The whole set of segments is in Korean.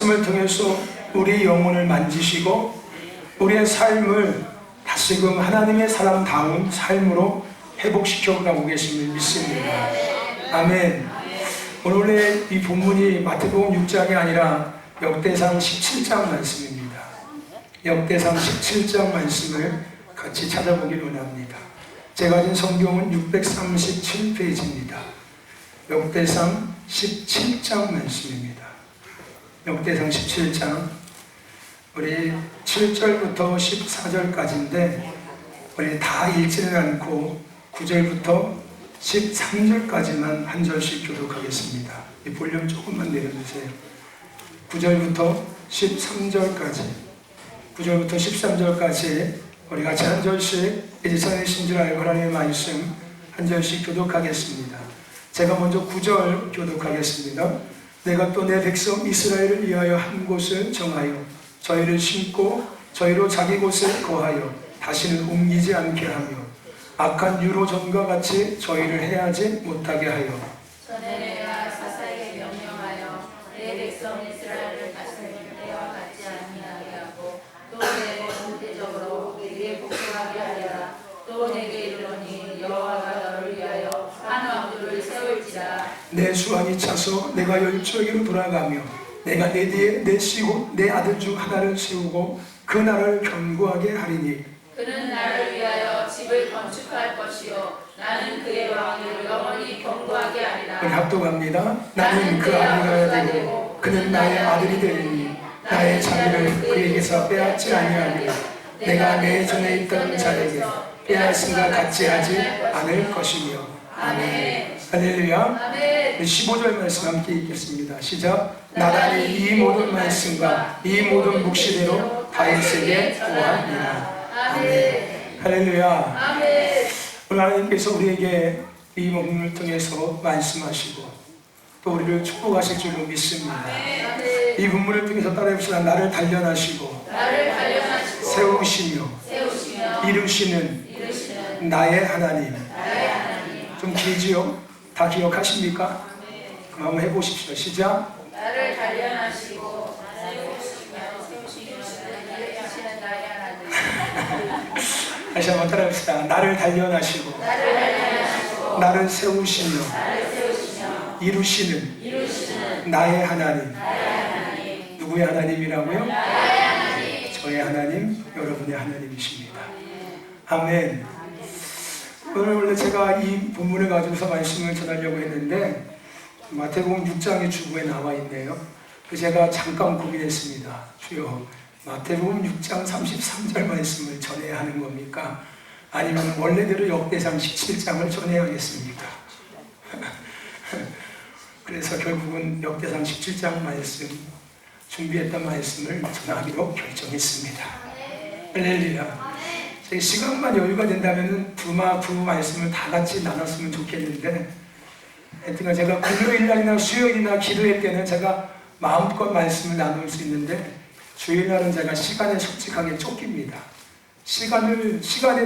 말씀을 통해서 우리의 영혼을 만지시고 우리의 삶을 다시금 하나님의 사람다운 삶으로 회복시켜 가고 계심을 믿습니다. 아멘. 오늘 이 본문이 마태복음 6장이 아니라 역대상 17장 말씀입니다. 역대상 17장 말씀을 같이 찾아보길 원합니다. 제가 가진 성경은 637페이지입니다. 역대상 17장 말씀입니다. 역대상 17장 우리 7절부터 14절까지인데 우리 다 읽지는 않고 9절부터 13절까지만 한 절씩 교독하겠습니다. 이 볼륨 조금만 내려주세요. 9절부터 13절까지 9절부터 13절까지 우리 같이 한 절씩 이제 전해신 줄 알고 하나님의 말씀 한 절씩 교독하겠습니다. 제가 먼저 9절 교독하겠습니다. 내가 또 내 백성 이스라엘을 위하여 한 곳을 정하여 저희를 심고 저희로 자기 곳에 거하여 다시는 옮기지 않게 하며 악한 유로전과 같이 저희를 해하지 못하게 하여 전에 내가 사사에게 명령하여 내 백성 이스라엘을 다시는 때와 같지 아니하게 하고 또 내게 공대적으로 내게 복종하게 하리라. 또 내게 이르노니 여호와가 너를 위하여 한 왕들을 세울지라. 내 수완이 차서 내가 열조에게로 돌아가며 내가 내 뒤에 내시고 내 아들 중 하나를 세우고 그 나라를 견고하게 하리니 그는 나를 위하여 집을 건축할 것이요 나는 그의 왕위를 영원히 견고하게 하리라. 우리 합독합니다. 나는 그 아들이 되고 그는 나의 아들이 되리니 나의 자비를 그에게서 빼앗지 아니하리라. 내가 내 전에 있던 자에게 빼앗음과 같이 하지 않을 것이며. 아멘. 할렐루야. 아멘. 15절 말씀 함께 읽겠습니다. 시작. 나단이 이 모든 말씀과 이 모든 묵시대로 다윗에게 구하니라. 아멘. 할렐루야. 아멘. 오늘 하나님께서 우리에게 이 본문을 통해서 말씀하시고 또 우리를 축복하실 줄로 믿습니다. 아멘. 이 본문을 통해서 따라해봅시다. 나를 단련하시고 세우시며 이루시는 나의 하나님. 좀 길지요? 다 기억하십니까? 그럼 한번 해보십시오. 시작. 나를 단련하시고 세우시며 이루시는 나의 하나님. 다시 한번 따라해봅시다. 나를 단련하시고 나를 세우시며 이루시는 나의 하나님. 누구의 하나님이라고요? 저의 하나님, 여러분의 하나님이십니다. 아멘. 오늘 원래 제가 이 본문을 가지고서 말씀을 전하려고 했는데 마태복음 6장의 주부에 나와 있네요. 제가 잠깐 고민했습니다. 주여, 마태복음 6장 33절 말씀을 전해야 하는 겁니까? 아니면 원래대로 역대상 17장을 전해야겠습니까? 그래서 결국은 역대상 17장 말씀, 준비했던 말씀을 전하기로 결정했습니다. 할렐루야. 시간만 여유가 된다면 두 말씀을 다 같이 나눴으면 좋겠는데 하여튼 제가 금요일날이나 수요일이나 기도회 때는 제가 마음껏 말씀을 나눌 수 있는데 주일날은 제가 시간에 솔직하게 쫓깁니다. 시간의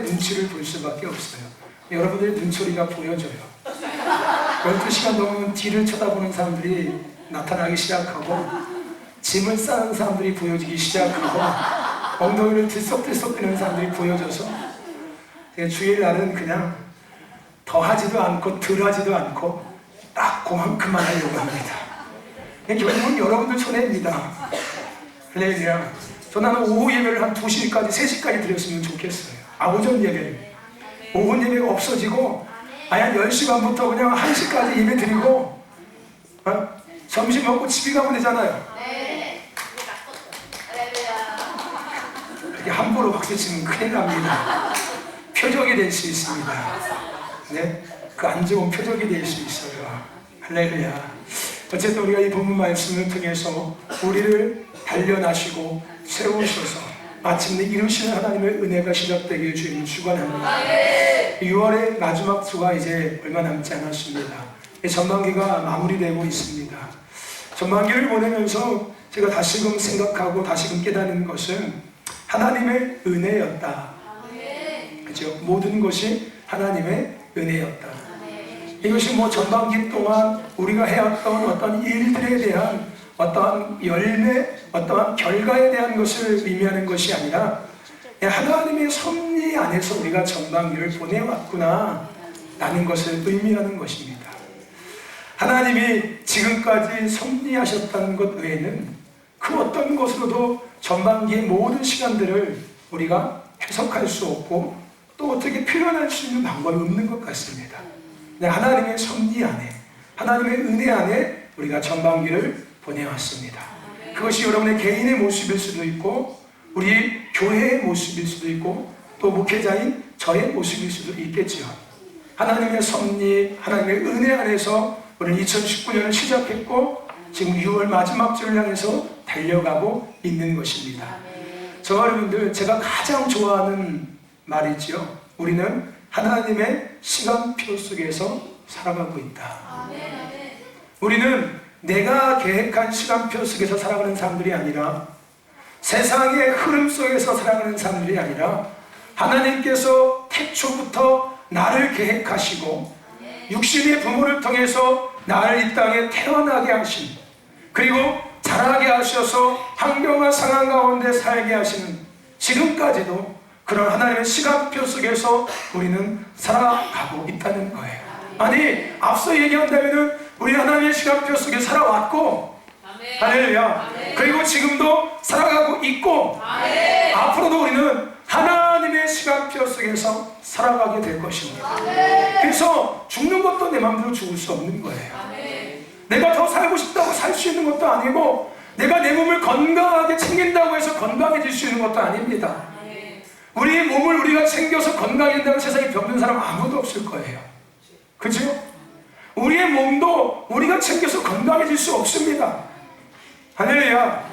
눈치를 볼 수밖에 없어요. 여러분들의 눈초리가 보여져요. 12시간 넘으면 뒤를 쳐다보는 사람들이 나타나기 시작하고 짐을 싸는 사람들이 보여지기 시작하고 엉덩이를 들썩들썩 뜨는 사람들이 보여져서 주일날은 그냥 더하지도 않고 덜하지도 않고 딱 그만큼만 하려고 합니다. 결국은 여러분들 손해입니다. 할렐루야. 저는 오후 예배를 한 2시까지 3시까지 드렸으면 좋겠어요. 오전 예배를. 오후 예배가 없어지고 아예 한 10시간부터 그냥 1시까지 예배 드리고 점심 먹고 집에 가면 되잖아요. 이렇게 함부로 박수 치면 큰일 납니다. 표적이 될 수 있습니다. 네? 그 안 좋은 표적이 될 수 있어요. 할렐루야. 어쨌든 우리가 이 본문 말씀을 통해서 우리를 단련하시고 세우셔서 마침내 이루시는 하나님의 은혜가 시작되기를 주님 축원합니다. 6월의 마지막 주가 이제 얼마 남지 않았습니다. 전반기가 마무리되고 있습니다. 전반기를 보내면서 제가 다시금 생각하고 다시금 깨닫는 것은 하나님의 은혜였다. 그렇죠? 모든 것이 하나님의 은혜였다. 이것이 전반기 동안 우리가 해왔던 어떤 일들에 대한 어떠한 열매, 어떠한 결과에 대한 것을 의미하는 것이 아니라 하나님의 섭리 안에서 우리가 전반기를 보내왔구나 라는 것을 의미하는 것입니다. 하나님이 지금까지 섭리하셨다는 것 외에는 그 어떤 것으로도 전반기의 모든 시간들을 우리가 해석할 수 없고 또 어떻게 표현할 수 있는 방법이 없는 것 같습니다. 하나님의 섭리 안에, 하나님의 은혜 안에 우리가 전반기를 보내왔습니다. 그것이 여러분의 개인의 모습일 수도 있고 우리 교회의 모습일 수도 있고 또 목회자인 저의 모습일 수도 있겠지요. 하나님의 섭리, 하나님의 은혜 안에서 우리는 2019년을 시작했고 지금 6월 마지막 주를 향해서 달려가고 있는 것입니다. 저와 여러분들, 제가 가장 좋아하는 말이지요. 우리는 하나님의 시간표 속에서 살아가고 있다. 우리는 내가 계획한 시간표 속에서 살아가는 사람들이 아니라 세상의 흐름 속에서 살아가는 사람들이 아니라 하나님께서 태초부터 나를 계획하시고 육신의 부모를 통해서 나를 이 땅에 태어나게 하신, 그리고 자라게 하셔서 환경과 상황 가운데 살게 하시는 지금까지도 그런 하나님의 시간표 속에서 우리는 살아가고 있다는 거예요. 아니, 앞서 얘기한다면 우리 하나님의 시간표 속에 살아왔고, 할렐루야. 그리고 지금도 살아가고 있고, 앞으로도 우리는 하나님의 시간표 속에서 살아가게 될 것입니다. 그래서 죽는 것도 내 마음대로 죽을 수 없는 거예요. 내가 더 살고 싶다고 살 수 있는 것도 아니고, 내가 내 몸을 건강하게 챙긴다고 해서 건강해질 수 있는 것도 아닙니다. 우리의 몸을 우리가 챙겨서 건강해진다고 세상에 병든 사람 아무도 없을 거예요. 그죠? 우리의 몸도 우리가 챙겨서 건강해질 수 없습니다. 할렐루야.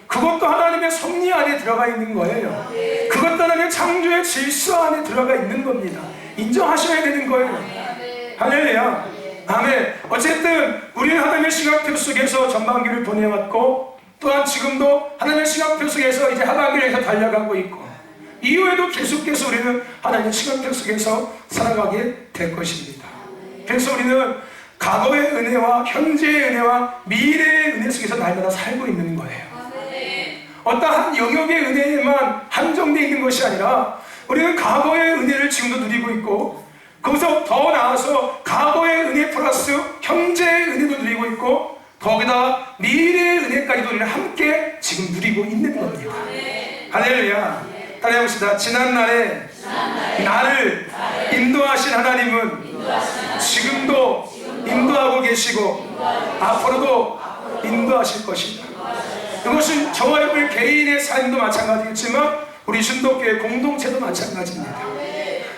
그것도 하나님의 섭리 안에 들어가 있는 거예요. 그것도 하나님의 창조의 질서 안에 들어가 있는 겁니다. 인정하셔야 되는 거예요. 할렐루야. 아멘. 어쨌든 우리는 하나님의 시간표 속에서 전반기를 보내왔고, 또한 지금도 하나님의 시간표 속에서 이제 하반기를 해서 달려가고 있고, 이후에도 계속해서 우리는 하나님의 시간표 속에서 살아가게 될 것입니다. 그래서 우리는 과거의 은혜와 현재의 은혜와 미래의 은혜 속에서 날마다 살고 있는 거예요. 어떠한 영역의 은혜에만 한정되어 있는 것이 아니라 우리는 과거의 은혜를 지금도 누리고 있고, 거기서 더 나아서 과거의 은혜 플러스 현재의 은혜도 누리고 있고, 거기다 미래의 은혜까지도 우리는 함께 지금 누리고 있는 겁니다. 할렐루야. 따라해봅시다. 지난날에 나를 인도하신 하나님은 지금도 인도하고 계시고 앞으로도 인도하실 것입니다. 이것은 저와 여러분의 개인의 삶도 마찬가지겠지만 우리 순덕교회 공동체도 마찬가지입니다.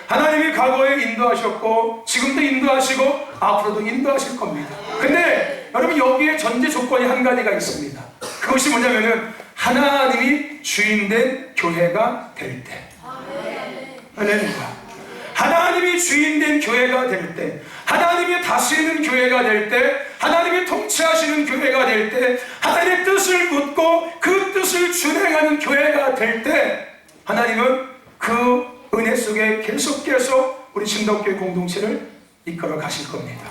하나님이 과거에 인도하셨고 지금도 인도하시고 앞으로도 인도하실 겁니다. 근데 여러분, 여기에 전제 조건이 한 가지가 있습니다. 그것이 뭐냐면은 하나님이 주인된 교회가 될 때. 할렐루야. 하나님이 주인된 교회가 될 때, 하나님이 다스리는 교회가 될 때, 하나님이 통치하시는 교회가 될 때, 하나님의 뜻을 묻고 그 뜻을 준행하는 교회가 될 때, 하나님은 그 은혜 속에 계속해서 우리 신덕교회 공동체를 이끌어 가실 겁니다.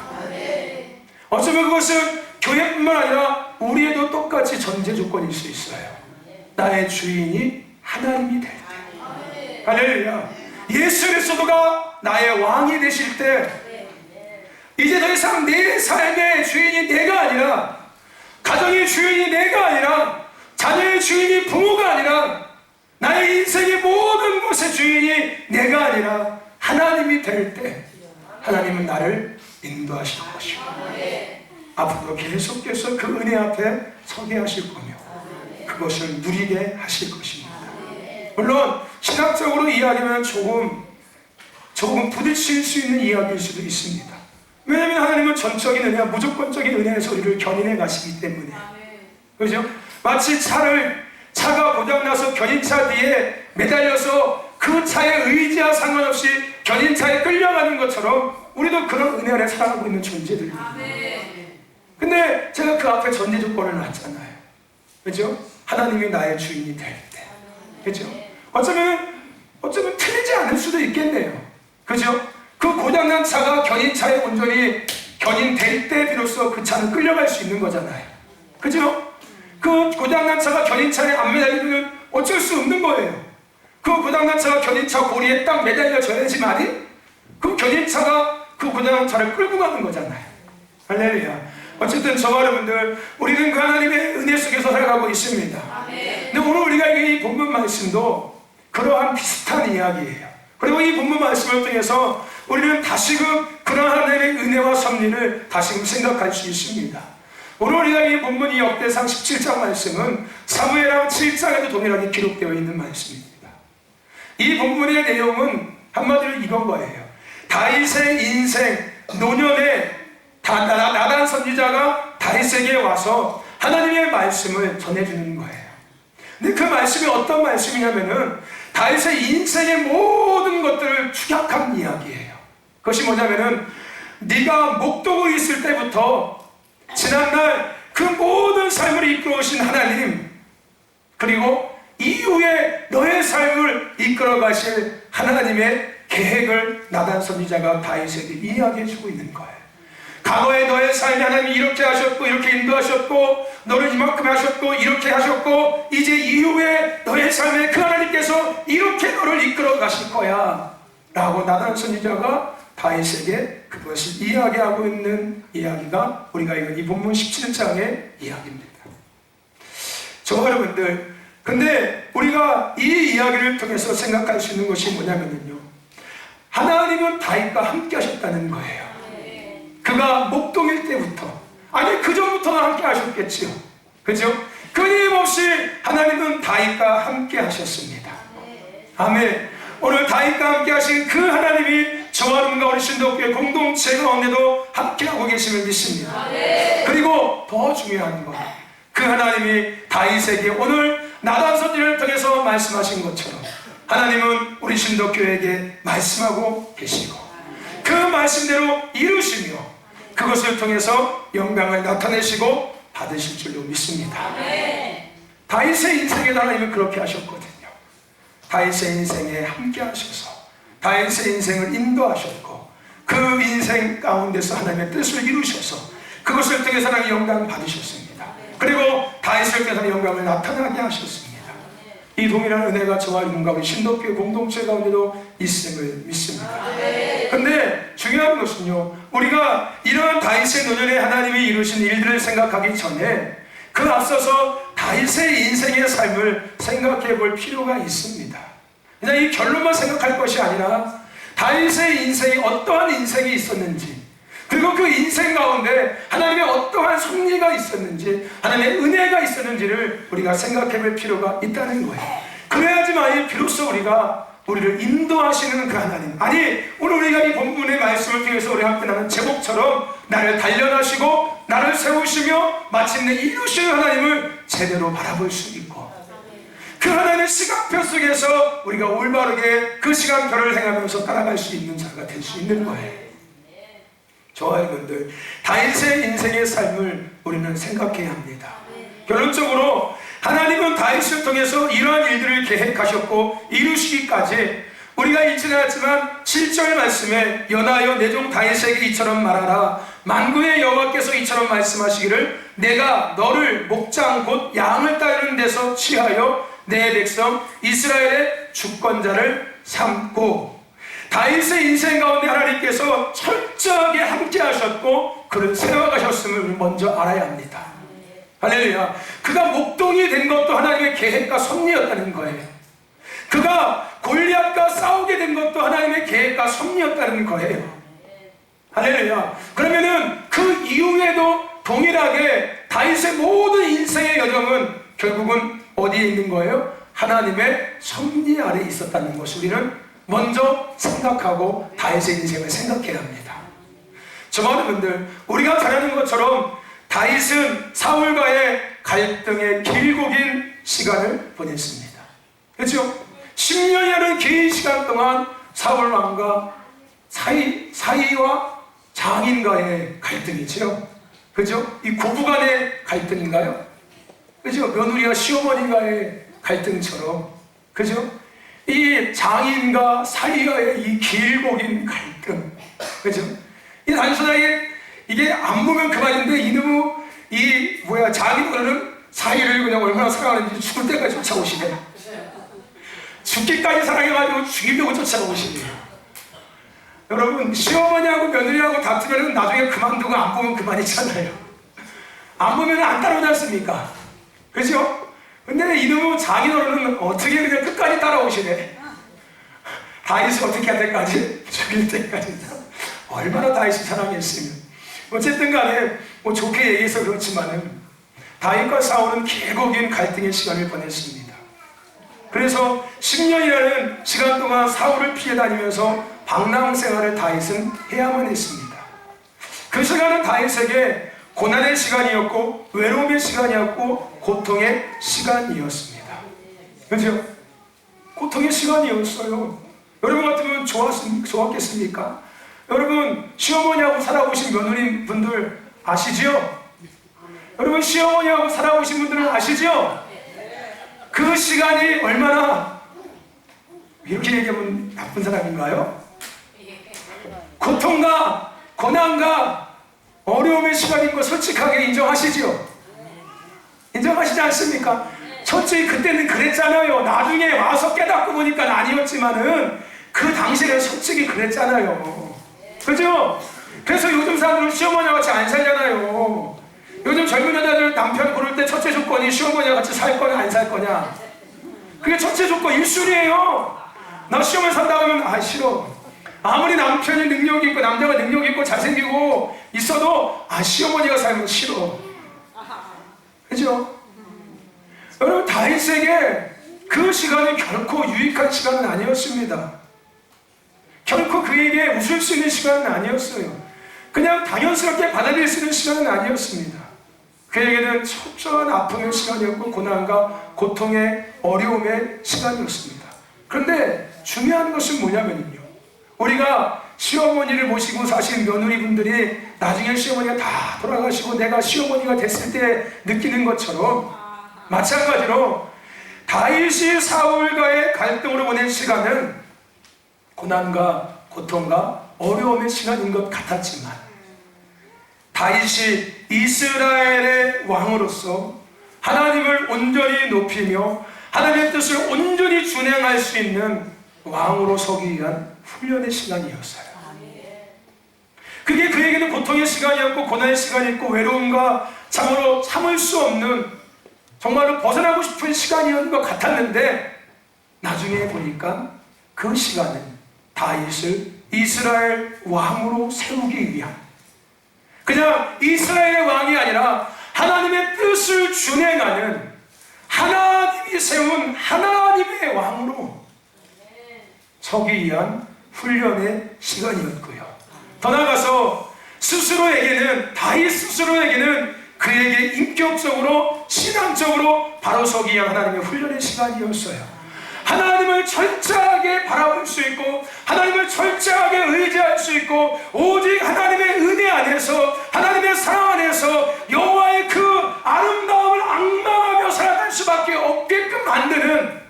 어쩌면 그것은 교회뿐만 아니라 우리에도 똑같이 전제 조건일 수 있어요. 나의 주인이 하나님이 될 때. 할렐루야. 예수 그리스도가 나의 왕이 되실 때, 이제 더 이상 내 삶의 주인이 내가 아니라, 가정의 주인이 내가 아니라, 자녀의 주인이 부모가 아니라, 나의 인생의 모든 것의 주인이 내가 아니라 하나님이 될 때, 하나님은 나를 인도하실 것이고 앞으로 계속해서 그 은혜 앞에 서게 하실 거며 그것을 누리게 하실 것입니다. 물론 신학적으로 이야기하면 조금 부딪힐 수 있는 이야기일 수도 있습니다. 왜냐하면 하나님은 전적인 은혜와 무조건적인 은혜에서 우리를 견인해 가시기 때문에. 그렇죠? 마치 차가 고장나서 견인차 뒤에 매달려서 그 차에 의지와 상관없이 견인차에 끌려가는 것처럼 우리도 그런 은혜 안에 살아가고 있는 존재들입니다. 근데 제가 그 앞에 전제 조건을 놨잖아요. 그죠? 하나님이 나의 주인이 될 때. 그죠? 어쩌면 틀리지 않을 수도 있겠네요. 그죠? 그 고장난 차가 견인차의 온전히 견인될 때 비로소 그 차는 끌려갈 수 있는 거잖아요. 그죠? 그 고장난 차가 견인차에 안 매달리면 어쩔 수 없는 거예요. 그 고장난 차가 견인차 고리에 딱 매달려져야지만이 그 견인차가 그 고장난 차를 끌고 가는 거잖아요. 할렐루야. 어쨌든 저와 여러분들, 우리는 그 하나님의 은혜 속에서 살아가고 있습니다. 근데 오늘 우리가 이 본문 말씀도 그러한 비슷한 이야기예요. 그리고 이 본문 말씀을 통해서 우리는 다시금 그러한 하나님의 은혜와 섭리를 다시금 생각할 수 있습니다. 오늘 우리가 이 본문 이 역대상 17장 말씀은 사무엘하 7장에도 동일하게 기록되어 있는 말씀입니다. 이 본문의 내용은 한마디로 이건 거예요. 다윗의 인생 노년에 나단 선지자가 다윗에게 와서 하나님의 말씀을 전해주는 거예요. 근데 그 말씀이 어떤 말씀이냐면은 다윗의 인생의 모든 것들을 축약한 이야기예요. 그것이 뭐냐면은 네가 목동을 있을 때부터 지난날 그 모든 삶을 이끌어오신 하나님, 그리고 이후에 너의 삶을 이끌어 가실 하나님의 계획을 나단 선지자가 다윗에게 이야기해주고 있는 거예요. 과거에 너의 삶이 하나님이 이렇게 하셨고 이렇게 인도하셨고 너를 이만큼 하셨고 이렇게 하셨고 이제 이후에 너의 삶에 그 하나님께서 이렇게 너를 이끌어 가실 거야 라고 나단 선지자가 다윗에게 그것을 이야기하고 있는 이야기가 우리가 읽은 이 본문 17장의 이야기입니다. 저와 여러분들, 근데 우리가 이 이야기를 통해서 생각할 수 있는 것이 뭐냐면요, 하나님은 다윗과 함께 하셨다는 거예요. 그가 목동일 때부터, 아니 그 전부터는 함께 하셨겠지요. 그죠? 끊임없이 하나님은 다윗과 함께 하셨습니다. 아멘. 오늘 다윗과 함께 하신 그 하나님이 저와 여러분과 우리 신도교회 공동체 가운데도 함께하고 계심을 믿습니다. 그리고 더 중요한 것, 그 하나님이 다윗에게 오늘 나단 선지자를 통해서 말씀하신 것처럼 하나님은 우리 신도교회에게 말씀하고 계시고 그 말씀대로 이루시며 그것을 통해서 영광을 나타내시고 받으실 줄로 믿습니다. 다윗의 인생에도 하나님은 그렇게 하셨거든요. 다윗의 인생에 함께 하셔서 다윗의 인생을 인도하셨고 그 인생 가운데서 하나님의 뜻을 이루셔서 그것을 통해서 하나님의 영광을 받으셨습니다. 그리고 다윗을 통해서 영광을 나타나게 하셨습니다. 이 동일한 은혜가 저와 여러분과 우리 신도교회 공동체 가운데도 있음을 믿습니다. 근데 중요한 것은요, 우리가 이러한 다윗의 노년에 하나님이 이루신 일들을 생각하기 전에 그 앞서서 다윗의 인생의 삶을 생각해 볼 필요가 있습니다. 그냥 이 결론만 생각할 것이 아니라 다윗의 인생이 어떠한 인생이 있었는지, 그리고 그 인생 가운데 하나님의 어떠한 섭리가 있었는지, 하나님의 은혜가 있었는지를 우리가 생각해 볼 필요가 있다는 거예요. 그래야지만 비로소 우리를 인도하시는 그 하나님, 아니 오늘 우리가 이 본문의 말씀을 통해서 우리 함께 나는 제목처럼 나를 단련하시고 나를 세우시며 마침내 이루시는 하나님을 제대로 바라볼 수 있고, 그 하나님의 시간표 속에서 우리가 올바르게 그 시간표를 행하면서 따라갈 수 있는 자가 될 수 있는 거예요. 저와 여러분들, 다윗의 인생의 삶을 우리는 생각해야 합니다. 결론적으로 하나님은 다윗을 통해서 이러한 일들을 계획하셨고 이루시기까지 우리가 읽지는 않았지만 7절 말씀에 연하여 내 종 다윗에게 이처럼 말하라. 만군의 여호와께서 이처럼 말씀하시기를 내가 너를 목장 곧 양을 따르는 데서 취하여 내 백성 이스라엘의 주권자를 삼고, 다윗의 인생 가운데 하나님께서 철저하게 함께 하셨고 그를 세워가셨음을 우리 먼저 알아야 합니다. 할렐루야. 그가 목동이 된 것도 하나님의 계획과 섭리였다는 거예요. 그가 골리앗과 싸우게 된 것도 하나님의 계획과 섭리였다는 거예요. 할렐루야. 그러면은 그 이후에도 동일하게 다윗의 모든 인생의 여정은 결국은 어디에 있는 거예요? 하나님의 섭리 아래에 있었다는 것을 우리는 먼저 생각하고 다윗의 인생을 생각해야 합니다. 저와 여러분들, 우리가 잘 아는 것처럼 다윗은 사울과의 갈등의 길고 긴 시간을 보냈습니다. 그렇죠? 10년이라는 긴 시간 동안 사울 왕과 사이와 장인과의 갈등이죠. 그죠? 이 고부 간의 갈등인가요? 그죠? 며느리와 시어머니와의 갈등처럼, 그죠? 이 장인과 사이와의 이 길고 긴 갈등, 그죠? 이 단순하게 이게 안 보면 그만인데 장인어른은 사위를 그냥 얼마나 사랑하는지 죽을 때까지 쫓아오시네. 죽기까지 사랑해가지고 죽이려고 쫓아오시네요. 여러분, 시어머니하고 며느리하고 다투면 나중에 그만두고 안 보면 그만이잖아요. 안 보면 안 따라오지 않습니까? 그죠? 근데 이놈의 장인어른은 어떻게 그냥 끝까지 따라오시네. 다윗을 어떻게 할 때까지? 죽일 때까지. 얼마나 다윗을 사랑했으면. 어쨌든 간에 뭐 좋게 얘기해서 그렇지만은 다윗과 사울은 길고 긴 갈등의 시간을 보냈습니다. 그래서 10년이라는 시간 동안 사울을 피해 다니면서 방랑 생활을 다윗은 해야만 했습니다. 그 시간은 다윗에게 고난의 시간이었고 외로움의 시간이었고 고통의 시간이었습니다. 그죠? 고통의 시간이었어요. 여러분 같으면 좋았겠습니까? 여러분, 시어머니하고 살아보신 며느리분들 아시죠? 여러분, 시어머니하고 살아보신 분들은 아시죠? 그 시간이 얼마나, 이렇게 얘기하면 나쁜 사람인가요? 고통과 고난과 어려움의 시간인 거 솔직하게 인정하시죠? 인정하시지 않습니까? 솔직히 그때는 그랬잖아요. 나중에 와서 깨닫고 보니까 아니었지만은 그 당시에는 솔직히 그랬잖아요. 그죠? 그래서 요즘 사람들은 시어머니와 같이 안 살잖아요. 요즘 젊은 여자들 남편 고를 때 첫째 조건이 시어머니와 같이 살 거냐 안 살 거냐. 그게 첫째 조건 1순위예요. 나 시어머니 산다고 하면 아 싫어. 아무리 남편이 능력이 있고 남자가 능력이 있고 잘생기고 있어도 아 시어머니가 살면 싫어. 그죠? 여러분, 다윗에게 그 시간이 결코 유익한 시간은 아니었습니다. 결코 그에게 웃을 수 있는 시간은 아니었어요. 그냥 당연스럽게 받아들일 수 있는 시간은 아니었습니다. 그에게는 초조한 아픔의 시간이었고 고난과 고통의 어려움의 시간이었습니다. 그런데 중요한 것은 뭐냐면요, 우리가 시어머니를 모시고 사신 며느리분들이 나중에 시어머니가 다 돌아가시고 내가 시어머니가 됐을 때 느끼는 것처럼 마찬가지로 다윗이 사울과의 갈등으로 보낸 시간은 고난과 고통과 어려움의 시간인 것 같았지만 다윗이 이스라엘의 왕으로서 하나님을 온전히 높이며 하나님의 뜻을 온전히 준행할 수 있는 왕으로 서기 위한 훈련의 시간이었어요. 그게 그에게는 고통의 시간이었고 고난의 시간이었고 외로움과 참으로 참을 수 없는 정말로 벗어나고 싶은 시간이었던 것 같았는데 나중에 보니까 그 시간은 다윗을 이스라엘 왕으로 세우기 위한, 그냥 이스라엘의 왕이 아니라 하나님의 뜻을 준행하는 하나님이 세운 하나님의 왕으로 서기 위한 훈련의 시간이었고요. 더 나아가서 스스로에게는, 다윗 스스로에게는 그에게 인격적으로 신앙적으로 바로 서기 위한 하나님의 훈련의 시간이었어요. 하나님을 철저하게 바라볼 수 있고 하나님을 철저하게 의지할 수 있고 오직 하나님의 은혜 안에서 하나님의 사랑 안에서 여호와의 그 아름다움을 앙망하며 살아갈 수밖에 없게끔 만드는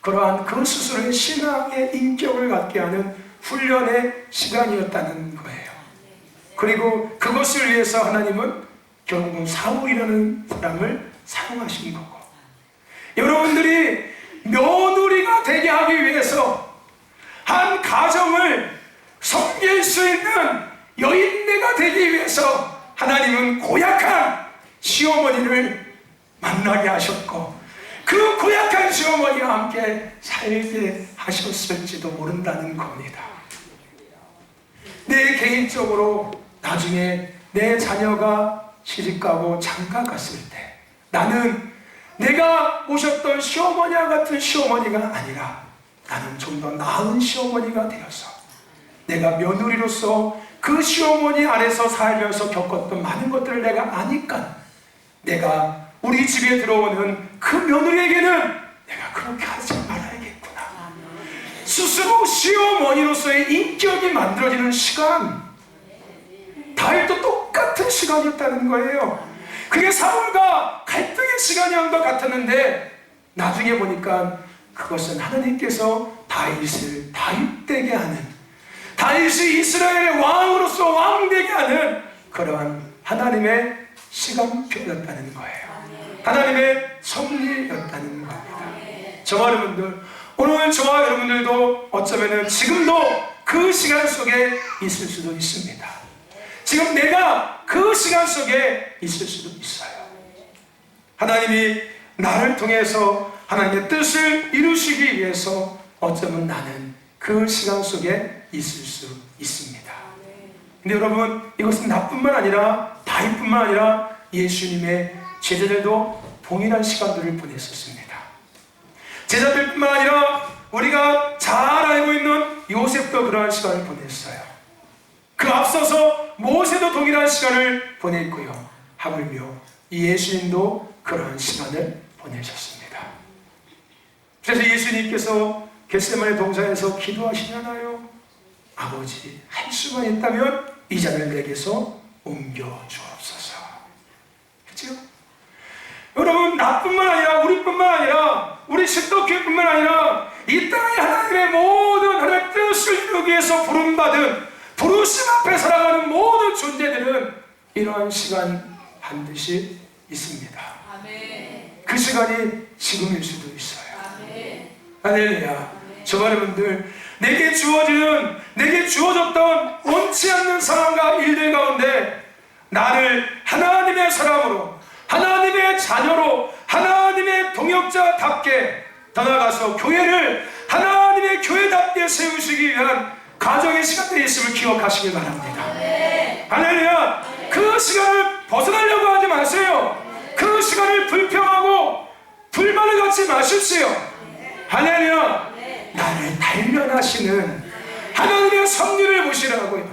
그러한 그 스스로의 신앙의 인격을 갖게 하는 훈련의 시간이었다는 거예요. 그리고 그것을 위해서 하나님은 결국은 사울이라는 사람을 사용하신 거고, 여러분들이 며느리가 되게 하기 위해서 한 가정을 섬길 수 있는 여인네가 되기 위해서 하나님은 고약한 시어머니를 만나게 하셨고 그 고약한 시어머니와 함께 살게 하셨을지도 모른다는 겁니다. 내 개인적으로 나중에 내 자녀가 시집가고 장가 갔을 때 나는 내가 모셨던 시어머니와 같은 시어머니가 아니라 나는 좀 더 나은 시어머니가 되어서 내가 며느리로서 그 시어머니 아래서 살면서 겪었던 많은 것들을 내가 아니까 내가 우리 집에 들어오는 그 며느리에게는 내가 그렇게 하지 말아야겠구나. 스스로 시어머니로서의 인격이 만들어지는 시간, 다윗도 똑같은 시간이었다는 거예요. 그게 사울과 갈등의 시간이었던 것 같았는데 나중에 보니까 그것은 하나님께서 다윗을 다윗되게 하는, 다윗이 이스라엘의 왕으로서 왕되게 하는 그러한 하나님의 시간표였다는 거예요. 하나님의 섭리였다는 겁니다. 저와 여러분들, 오늘 저와 여러분들도 어쩌면 지금도 그 시간 속에 있을 수도 있습니다. 지금 내가 그 시간 속에 있을 수도 있어요. 하나님이 나를 통해서 하나님의 뜻을 이루시기 위해서 어쩌면 나는 그 시간 속에 있을 수 있습니다. 근데 여러분, 이것은 나뿐만 아니라 다윗뿐만 아니라 예수님의 제자들도 동일한 시간들을 보냈었습니다. 제자들뿐만 아니라 우리가 잘 알고 있는 요셉도 그러한 시간을 보냈어요. 그 앞서서 모세도 동일한 시간을 보냈고요. 하물며 예수님도 그러한 시간을 보내셨습니다. 그래서 예수님께서 겟세마네 동산에서 기도하시잖아요. 아버지, 할 수만 있다면 이 잔을 내게서 옮겨 주옵소서. 그렇죠? 여러분, 나뿐만 아니라 우리뿐만 아니라 우리 신도교회뿐만 아니라 이 땅에 하나님의 모든 하나님의 뜻을 이루기 위해서 부름받은 부르심 앞에 살아가는 모든 존재들은 이러한 시간 반드시 있습니다. 그 시간이 지금일 수도 있어요. 할렐루야. 저와 여러분들, 내게 주어졌던 원치 않는 상황과 일들 가운데 나를 하나님의 사람으로, 하나님의 자녀로, 하나님의 동역자답게 더 나아가서 교회를 하나님의 교회답게 세우시기 위한 가정의 시간들이 있음을 기억하시길 바랍니다. 할렐루야. 그 시간을 벗어나려고 하지 마세요. 그 시간을 불평하고 불만을 갖지 마십시오. 할렐루야. 나를 단련하시는 하나님의 섭리를 보시라고요.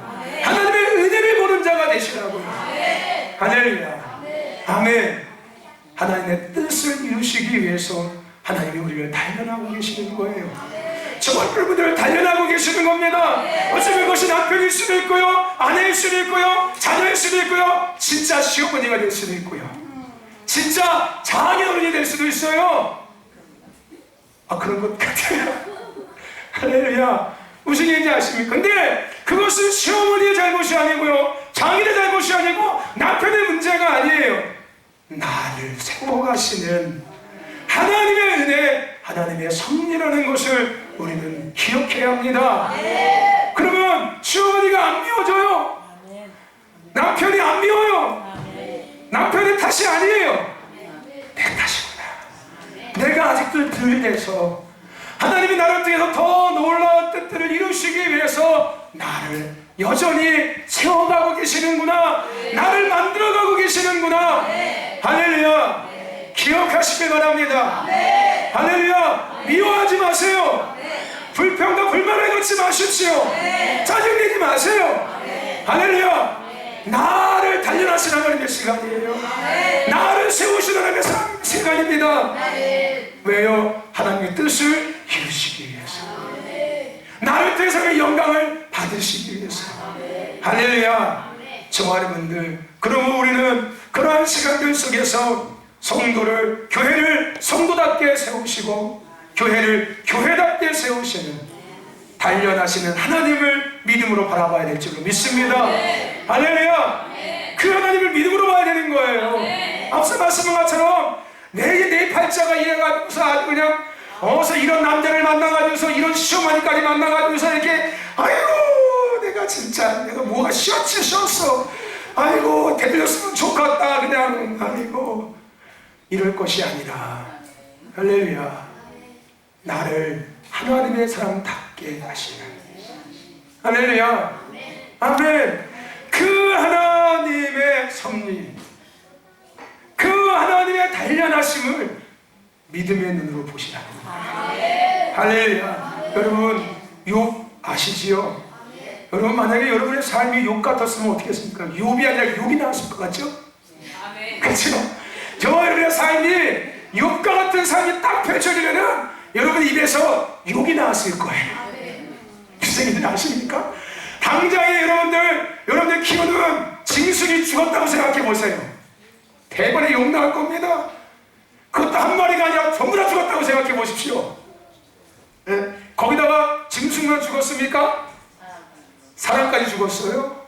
하나님의 은혜를 보는 자가 되시라고요. 할렐루야. 아멘. 하나님의 뜻을 이루시기 위해서 하나님이 우리를 단련하고 계시는 거예요. 저와 여러분들을 단련하고 계시는 겁니다. 어쩌면 그것이 남편일 수도 있고요, 아내일 수도 있고요, 자녀일 수도 있고요, 진짜 시어머니가 될 수도 있고요, 진짜 장인어른이 될 수도 있어요. 그런 것 같아요. 할렐루야. 무슨 얘기인지 아십니까? 근데 그것은 시어머니의 잘못이 아니고요, 장인의 잘못이 아니고 남편의 문제가 아니에요. 나를 세워가시는 하나님의 은혜, 하나님의 섭리라는 것을 우리는 기억해야 합니다. 그러면 시어머니가 안 미워져요. 남편이 안 미워요. 남편의 탓이 아니에요. 내 탓이구나. 내가 아직도 들려서 하나님이 나를 통해서 더 놀라운 뜻들을 이루시기 위해서 나를 여전히 세워가고 계시는구나, 나를 만들어가고 계시는구나. 할렐루야. 기억하시길 바랍니다. 할렐루야. 미워하지 마세요. 불평과 불만을 갖지 마십시오. 짜증내지 마세요. 할렐루야. 나를 단련하시는 하나님의 시간이에요. 나를 세우시는 하나님의 시간입니다. 왜요? 하나님의 뜻을 이루시기 위해서, 나를 통해서 영광을 받으시기 위해서. 할렐루야. 저와 여러분들, 그러면 우리는 그러한 시간들 속에서 성도를, 교회를 성도답게 세우시고 교회를 교회답게 세우시는, 단련하시는 하나님을 믿음으로 바라봐야 될 줄로 믿습니다. 할렐루야. 그 하나님을 믿음으로 봐야 되는 거예요. 앞서 말씀한 것처럼 내 팔자가 이래가지고서 아주 그냥 이런 남자를 만나가지고서 이런 시어머니까지 만나가지고서 이렇게 아이고 내가 진짜 내가 뭐가 쉬었어, 아이고 되들렸으면 좋겠다, 그냥 아이고 이럴 것이 아니라, 할렐루야, 나를 하나님의 사람답게 하시는, 할렐루야, 아멘. 그 하나님의 섭리, 그 하나님의 단련하심을 믿음의 눈으로 보시라는 거예요. 할렐루야. 여러분, 욥 아시지요? 여러분, 만약에 여러분의 삶이 욥 같았으면 어떻게 했습니까? 욥이 아니라 욕이 나왔을 것 같죠? 그렇죠? 저와 여러분의 삶이 욥과 같은 삶이 딱 펼쳐지면은 여러분 입에서 욕이 나왔을 거예요. 무슨 얘기인지 아십니까? 당장에 여러분들 키우는 짐승이 죽었다고 생각해 보세요. 대번에 욕 나올 겁니다. 그것도 한 마리가 아니라 전부 다 죽었다고 생각해 보십시오. 네? 거기다가 짐승만 죽었습니까? 사람까지 죽었어요?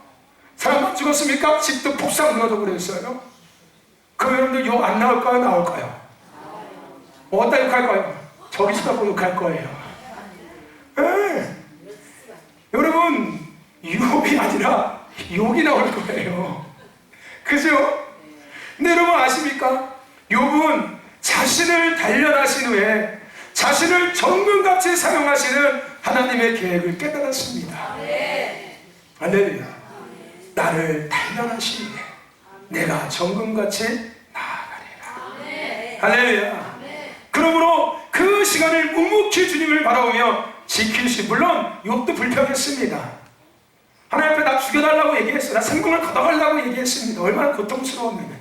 사람만 죽었습니까? 집도 폭삭 무너져 버렸어요. 그럼 여러분들 욕 안 나올까요? 나올까요? 어디다 욕할까요? 저기서다 욕할 거예요. 네. 여러분, 유혹이 아니라 욕이 나올 거예요. 그죠? 근데 여러분 아십니까? 욥은 자신을 단련하신 후에 자신을 정금같이 사용하시는 하나님의 계획을 깨달았습니다. 할렐루야. 나를 단련하시니 내가 정금같이 나아가리라. 할렐루야. 그러므로 그 시간을 묵묵히 주님을 바라보며 지키시. 물론 욥도 불평했습니다. 하나님 앞에 나 죽여달라고 얘기했어요. 나 생명을 걷어가려고 얘기했습니다. 얼마나 고통스러웠는데.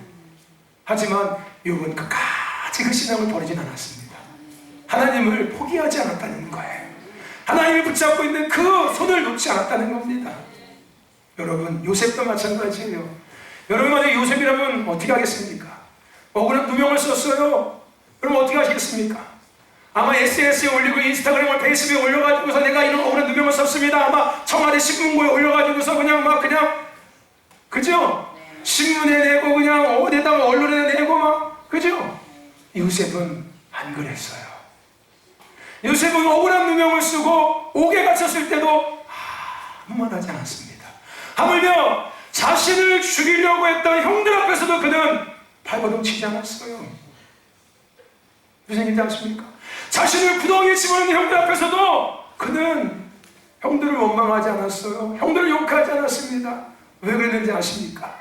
하지만 욥은 끝까지 그 신앙을 버리진 않았습니다. 하나님을 포기하지 않았다는 거예요. 하나님을 붙잡고 있는 그 손을 놓지 않았다는 겁니다. 여러분, 요셉도 마찬가지예요. 여러분 만약에 요셉이라면 어떻게 하겠습니까? 억울한 누명을 썼어요. 그럼 어떻게 하시겠습니까? 아마 SNS에 올리고 인스타그램을 페이스북에 올려가지고서 내가 이런 억울한 누명을 썼습니다. 아마 청와대 신문고에 올려가지고서 그냥 그죠? 신문에 내고 그냥 어디다가 언론에 내고 막 그죠? 요셉은 안 그랬어요. 요셉은 억울한 누명을 쓰고 옥에 갇혔을 때도 아무 말 하지 않았습니다. 하물며 자신을 죽이려고 했던 형들 앞에서도 그는 발버둥 치지 않았어요. 무슨 얘기인지 아십니까? 자신을 구덩이에 집어넣는 형들 앞에서도 그는 형들을 원망하지 않았어요. 형들을 욕하지 않았습니다. 왜 그랬는지 아십니까?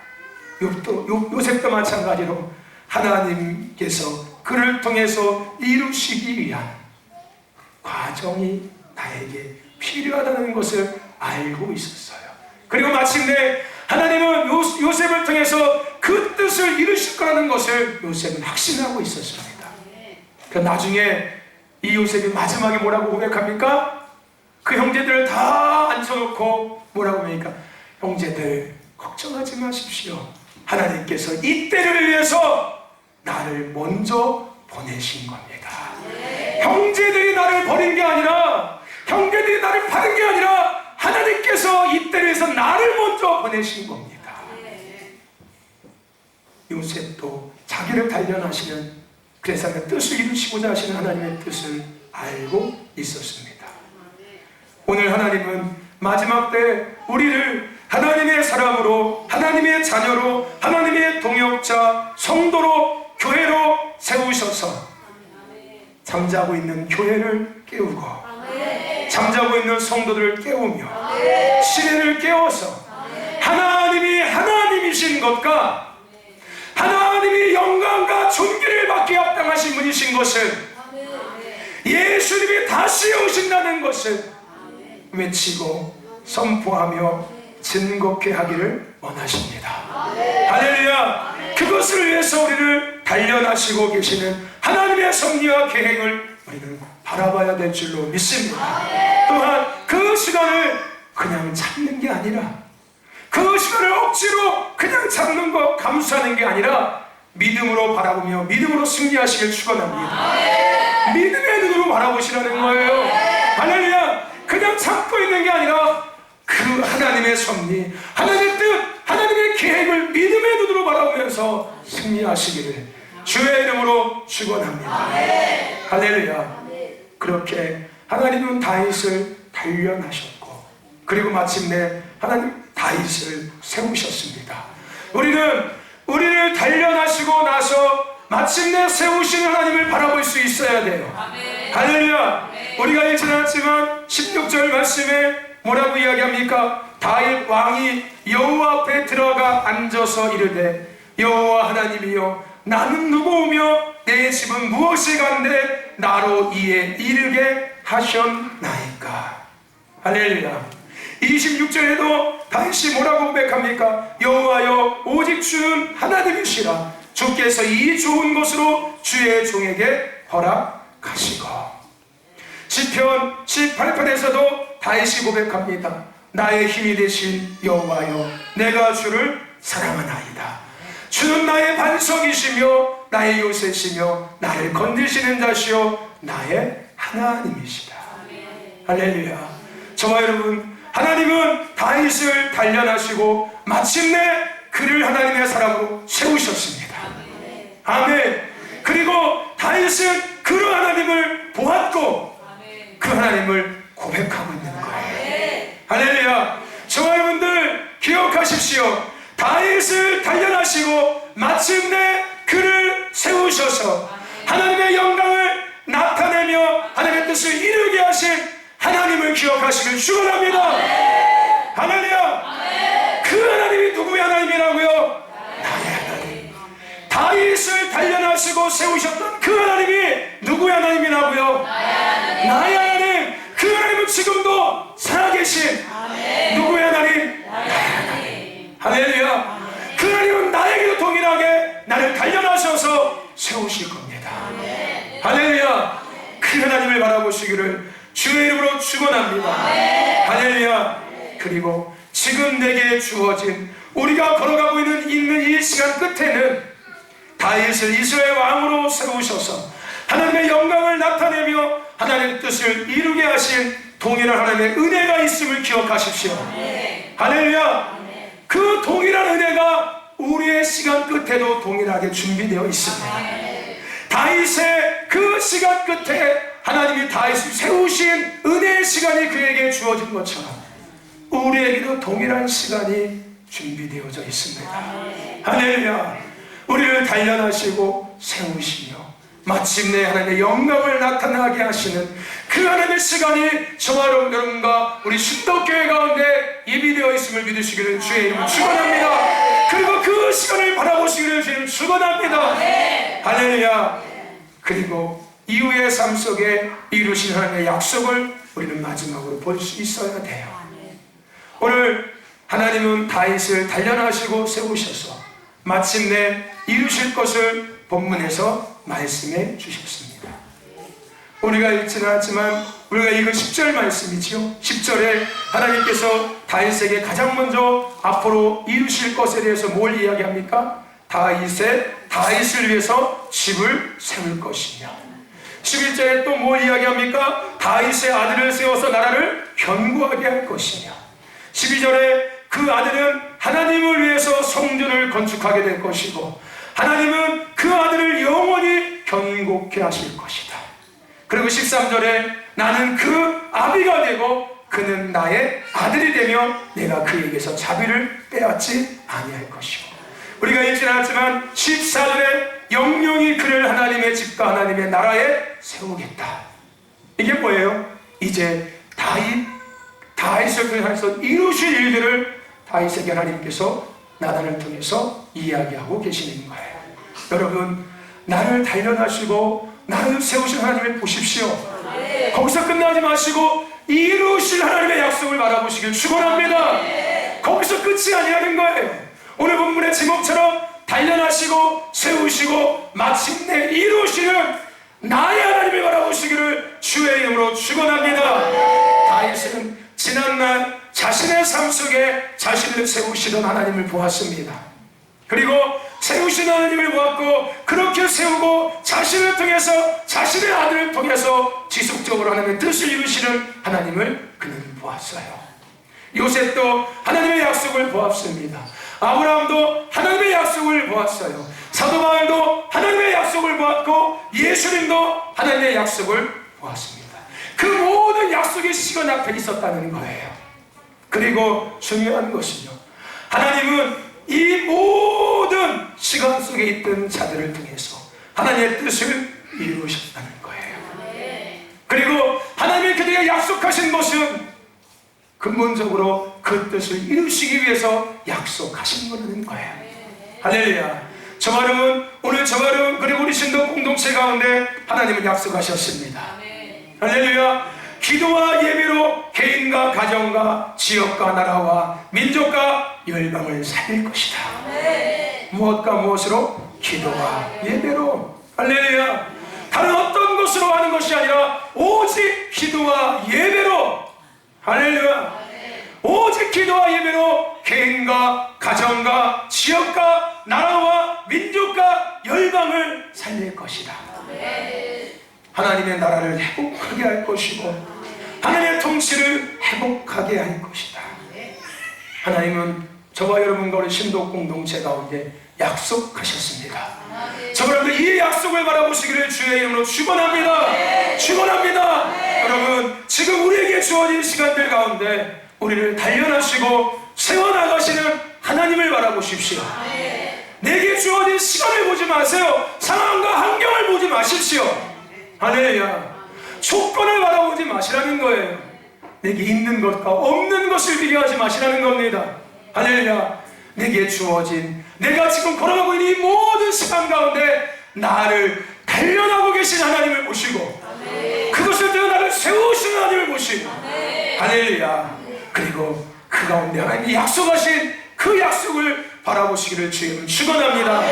요셉도 마찬가지로 하나님께서 그를 통해서 이루시기 위한 과정이 나에게 필요하다는 것을 알고 있었어요. 그리고 마침내 하나님은 요셉을 통해서 그 뜻을 이루실 거라는 것을 요셉은 확신하고 있었습니다. 그 나중에 이 요셉이 마지막에 뭐라고 고백합니까? 그 형제들을 다 앉혀놓고 뭐라고 합니까? 형제들 걱정하지 마십시오. 하나님께서 이 때를 위해서 나를 먼저 보내신 겁니다. 형제들이 나를 버린 게 아니라, 형제들이 나를 파는 게 아니라 하나님께서 이 때를 위해서 나를 먼저 보내신 겁니다. 요셉도 자기를 단련하시는, 그래서 뜻을 이루시고자 하시는 하나님의 뜻을 알고 있었습니다. 오늘 하나님은 마지막 때 우리를 하나님의 사람으로, 하나님의 자녀로, 하나님의 동역자, 성도로, 교회로 세우셔서 잠자고 있는 교회를 깨우고 잠자고 있는 성도들을 깨우며 시대를 깨워서 하나님이 하나님이신 것과 하나님이 영광과 존귀를 받게 합당하신 분이신 것을, 예수님이 다시 오신다는 것을 외치고 선포하며 증거케 하기를 원하십니다. 할렐루야. 그것을 위해서 우리를 단련하시고 계시는 하나님의 섭리와 계획을 우리는 바라봐야 될 줄로 믿습니다. 또한 그 시간을 그냥 참는 게 아니라, 그 시간을 억지로 그냥 참는 것, 감수하는 게 아니라 믿음으로 바라보며 믿음으로 승리하시길 축원합니다. 믿음의 눈으로 바라보시라는 거예요. 할렐루야. 그냥 참고 있는 게 아니라 그 하나님의 섭리, 하나님의 뜻, 하나님의 계획을 믿음의 눈으로 바라보면서 승리하시기를 주의 이름으로 축원합니다. 할렐루야. 그렇게 하나님은 다윗을 단련하셨고, 그리고 마침내 하나님 다윗을 세우셨습니다. 우리를 단련하시고 나서 마침내 세우시는 하나님을 바라볼 수 있어야 돼요. 할렐루야. 우리가 읽지 않았지만 16절 말씀에 뭐라고 이야기합니까? 다윗 왕이 여호와 앞에 들어가 앉아서 이르되, 여호와 하나님이여, 나는 누구오며 내 집은 무엇이 간데 나로 이에 이르게 하셨나이까. 할렐루야. 26절에도 다윗이 뭐라고 고백합니까? 여호와여, 오직 주는 하나님이시라. 주께서 이 좋은 것으로 주의 종에게 허락하시고. 시편 18편에서도 다윗이 고백합니다. 나의 힘이 되신 여호와여, 내가 주를 사랑하나이다. 주는 나의 반석이시며 나의 요새시며 나를 건지시는 자시요 나의 하나님이시다. 할렐루야. 저와 여러분, 하나님은 다윗을 단련하시고 마침내 그를 하나님의 사람으로 세우셨습니다. 아멘. 그리고 다윗은 그 하나님을 보았고 그 하나님을 고백하고 있는 거예요. 할렐루야. 저와 여러분들 기억하십시오. 다윗을 단련하시고 마침내 그를 세우셔서 하나님의 영광을 나타내며 하나님의 뜻을 이루게 하신 하나님을 기억하시길 축원합니다. 할렐루야. 그 하나님이 누구의 하나님이라고요? 나의 하나님. 다윗을 단련하시고 세우셨던 그 하나님이 누구의 하나님이라고요? 나의 하나님. 그 하나님은 지금도 살아계신 누구의 하나님? 나의 하나님. 할렐루야. 그 하나님은 나에게도 동일하게 나를 단련하셔서 세우실 겁니다. 할렐루야. 그 하나님을 바라보시기를 주의 이름으로 축원합니다. 할렐루야. 그리고 지금 내게 주어진 우리가 걸어가고 있는 이 시간 끝에는 다윗을 이스라엘 왕으로 세우셔서 하나님의 영광을 나타내며 하나님의 뜻을 이루게 하신 동일한 하나님의 은혜가 있음을 기억하십시오. 할렐루야. 그 동일한 은혜가 우리의 시간 끝에도 동일하게 준비되어 있습니다. 다윗의 그 시간 끝에 하나님이 다윗을 세우신 은혜의 시간이 그에게 주어진 것처럼 우리에게도 동일한 시간이 준비되어져 있습니다. 할렐루야. 우리를 단련하시고 세우시며 마침내 하나님의 영광을 나타나게 하시는 그 하나님의 시간이 저와 여러분과 우리 신덕교회 가운데 예비되어 있음을 믿으시기를 주의 이름으로 축원합니다. 그리고 그 시간을 바라보시기를 주의 이름으로 축원합니다. 할렐루야. 그리고 이후의 삶 속에 이루신 하나님의 약속을 우리는 마지막으로 볼 수 있어야 돼요. 오늘 하나님은 다윗을 단련하시고 세우셔서 마침내 이루실 것을 본문에서 말씀해 주셨습니다. 우리가 읽지는 않지만 우리가 읽은 10절 말씀이지요. 10절에 하나님께서 다윗에게 가장 먼저 앞으로 이루실 것에 대해서 뭘 이야기합니까? 다윗을 위해서 집을 세울 것이며 11절에 또 뭘 이야기합니까? 다윗의 아들을 세워서 나라를 견고하게 할 것이며 12절에 그 아들은 하나님을 위해서 성전을 건축하게 될 것이고 하나님은 그 아들을 영원히 견고케 하실 것이다. 그리고 13절에 나는 그 아비가 되고 그는 나의 아들이 되며 내가 그에게서 자비를 빼앗지 아니할 것이고 우리가 읽지는 않았지만 14절에 영영이 그를 하나님의 집과 하나님의 나라에 세우겠다. 이게 뭐예요? 이제 다윗을 통해서 이루실 일들을 다윗에게 하나님께서 나단을 통해서 이야기하고 계시는 거예요. 여러분, 나를 단련하시고 나를 세우신 하나님을 보십시오. 거기서 끝나지 마시고 이루실 하나님의 약속을 바라보시길 축원합니다. 거기서 끝이 아니라는 거예요. 오늘 본문의 제목처럼 단련하시고 세우시고 마침내 이루시는 나의 하나님을 바라보시기를 주의 이름으로 축원합니다. 다윗은 지난날 자신의 삶 속에 자신을 세우시던 하나님을 보았습니다. 그리고 세우신 하나님을 보았고 그렇게 세우고 자신을 통해서 자신의 아들을 통해서 지속적으로 하나님의 뜻을 이루시는 하나님을 그는 보았어요. 요셉도 하나님의 약속을 보았습니다. 아브라함도 하나님의 약속을 보았어요. 사도 바울도 하나님의 약속을 보았고 예수님도 하나님의 약속을 보았습니다. 그 모든 약속의 시간 앞에 있었다는 거예요. 그리고 중요한 것은요, 하나님은 이 모든 시간 속에 있던 자들을 통해서 하나님의 뜻을 이루셨다는 거예요. 그리고 하나님이 그들에게 약속하신 것은 근본적으로 그 뜻을 이루시기 위해서 약속하신 거라는 거예요. 할렐루야. 저와 여러분, 오늘 저와 여러분 그리고 우리 신도 공동체 가운데 하나님은 약속하셨습니다. 할렐루야. 기도와 예배로 개인과 가정과 지역과 나라와 민족과 열방을 살릴 것이다. 무엇과 무엇으로? 기도와 예배로. 할렐루야. 다른 어떤 것으로 하는 것이 아니라 오직 기도와 예배로. 할렐루야. 오직 기도와 예배로 개인과 가정과 지역과 나라와 민족과 열방을 살릴 것이다. 하나님의 나라를 회복하게 할 것이고 하나님의 통치를 회복하게 할 것이다. 하나님은 저와 여러분과 우리 신도 공동체 가운데 약속하셨습니다. 저분들 이 약속을 바라보시기를 주의 이름으로 축원합니다. 축원합니다. 여러분, 지금 우리에게 주어진 시간들 가운데 우리를 단련하시고 세워나가시는 하나님을 바라보십시오. 내게 주어진 시간을 보지 마세요. 상황과 환경을 보지 마십시오. 할렐루야. 조건을 바라보지 마시라는 거예요. 내게 있는 것과 없는 것을 비교하지 마시라는 겁니다. 할렐루야. 내게 주어진, 내가 지금 걸어가고 있는 이 모든 시간 가운데 나를 단련하고 계신 하나님을 보시고 그것을 통해 나를 세우시는 하나님을 보시고 할렐루야. 그리고 그 가운데 하나님이 약속하신 그 약속을 바라보시기를 주님 축원합니다.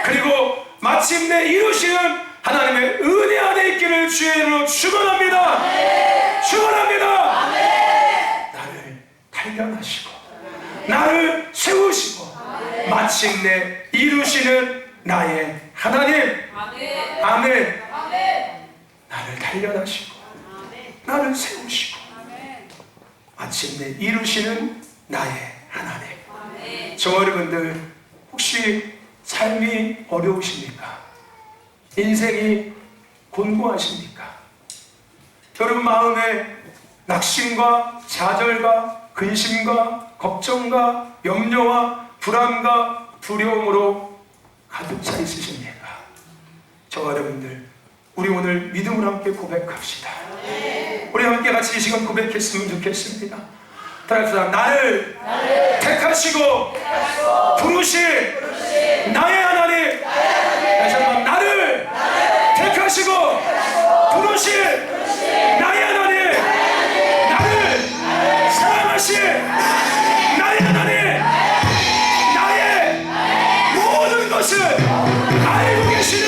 그리고 마침내 이루시는 하나님의 은혜 안에 있기를 주의 이름으로 축원합니다. 축원합니다. 나를 단련하시고 나를 세우시고 마침내 이루시는 나의 하나님. 아멘. 나를 단련하시고 나를 세우시고 마침내 이루시는 나의 하나님. 저 여러분들 혹시 삶이 어려우십니까? 인생이 곤고하십니까? 여러분 마음에 낙심과 좌절과 근심과 걱정과 염려와 불안과 두려움으로 가득 차 있으십니까? 저 여러분들 우리 오늘 믿음으로 함께 고백합시다. 우리 함께 같이 이 시간 고백했으면 좋겠습니다. 따라서 나를 택하시고 부르신 나의 하나님. 다시 한번 나를 택하시고 부르신 나의 하나님. 나를 사랑하신 나의 하나님. 나의 모든 것을 알고 계시는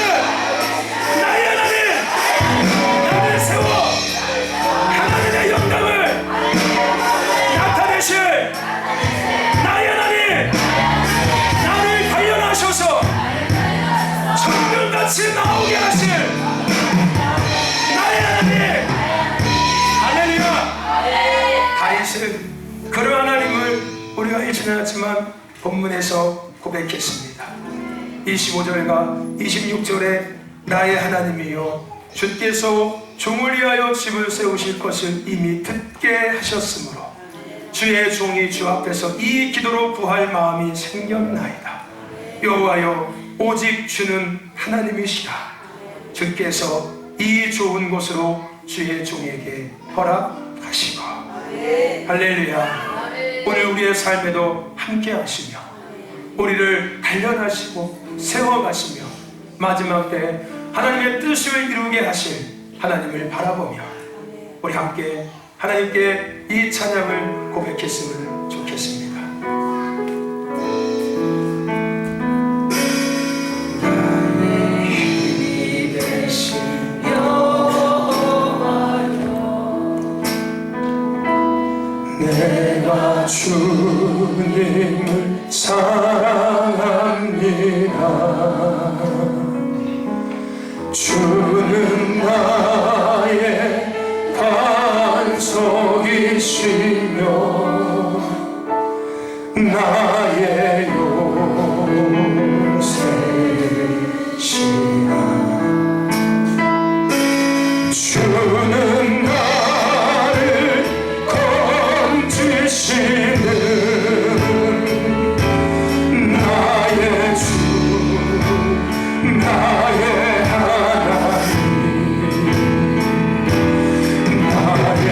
나의 하나님. 나를 세워 하나님의 영광을 나타내실 나의 하나님. 나를 단련하셔서 천년같이 나오게 하실 나의 하나님. 할렐루야. 다윗은 그런 하나님을 우리가 잊지 않았지만 본문에서 고백했습니다. 25절과 26절에 나의 하나님이여 주께서 종을 위하여 집을 세우실 것을 이미 듣게 하셨으므로 주의 종이 주 앞에서 이 기도로 구할 마음이 생겼나이다. 여호와여 오직 주는 하나님이시라. 주께서 이 좋은 곳으로 주의 종에게 허락하시고. 할렐루야. 오늘 우리의 삶에도 함께 하시며 우리를 단련하시고 세워가시며 마지막 때 하나님의 뜻을 이루게 하실 하나님을 바라보며 우리 함께 하나님께 이 찬양을 고백했으면 좋겠습니다. 나의 힘이 되신 여호와여 내가 주님을 사랑합니다. 주는 나의 반석이시며 나의 요새시라. 주는 나를 건지시는 나의 주 나의 나의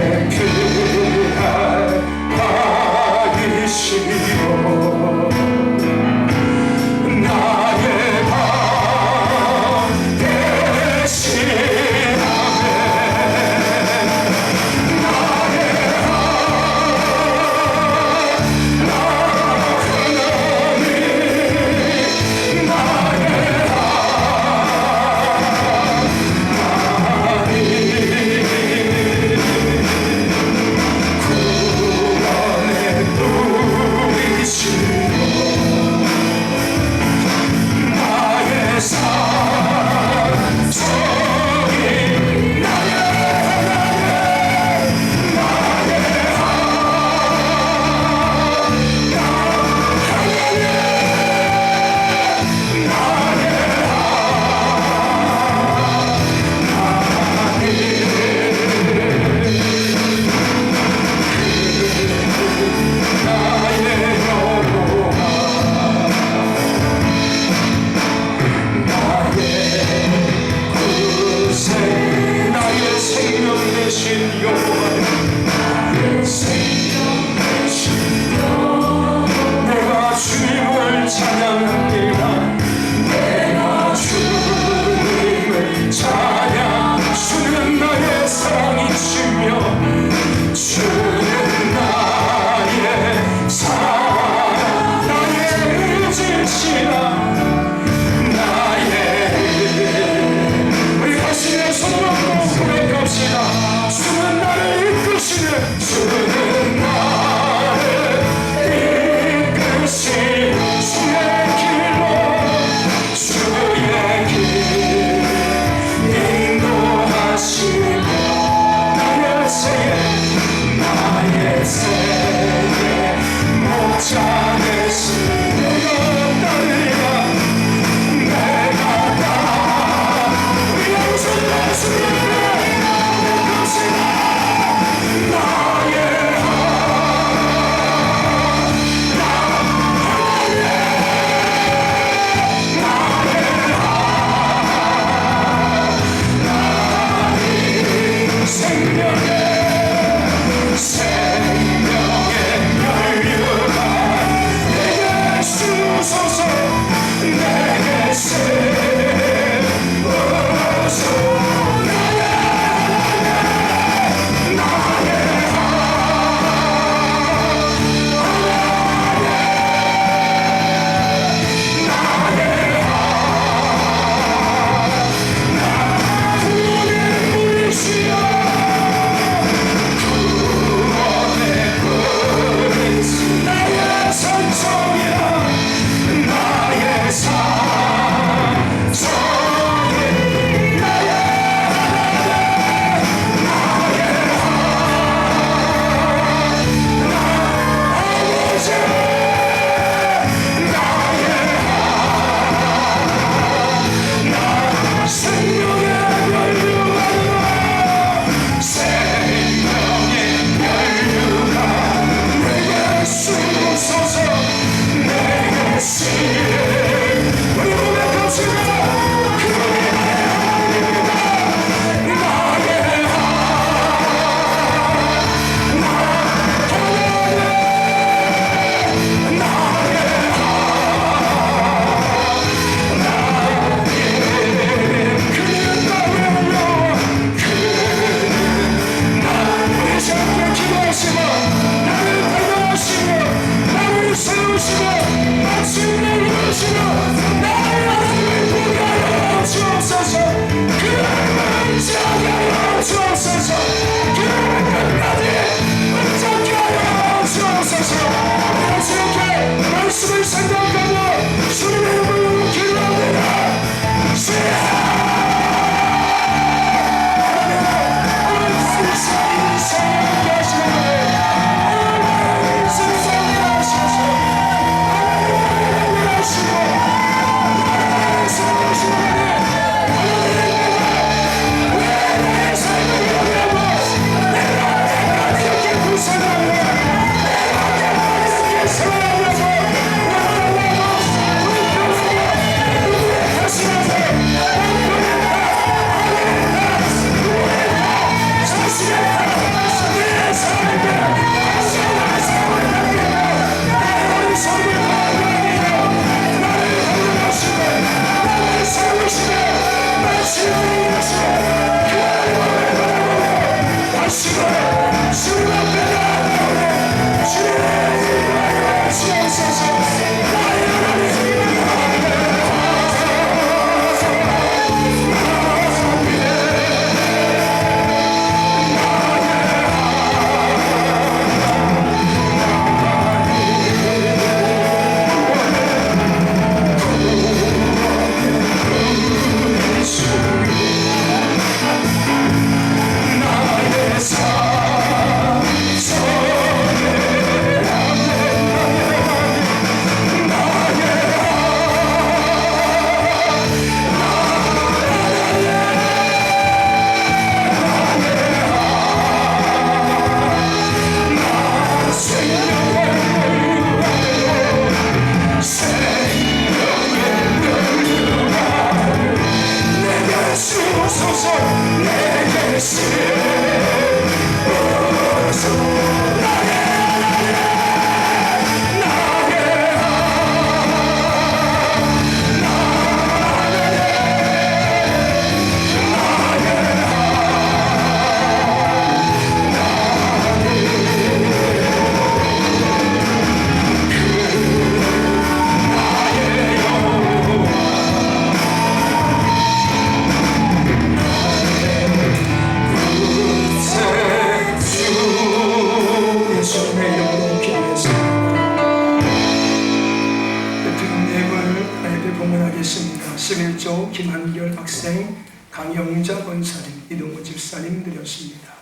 이민석 권사님, 이동우 집사님들이었습니다.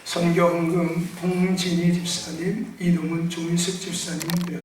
선교헌금 홍진희 집사님, 이동훈 조인숙 집사님들